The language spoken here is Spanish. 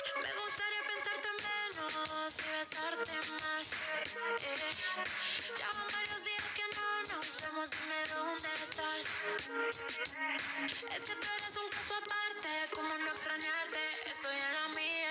Me gustaría pensarte menos y besarte más. Ya van varios días que no nos vemos, dime dónde estás. Es que tú eres un caso aparte, como no extrañarte, estoy en la mía.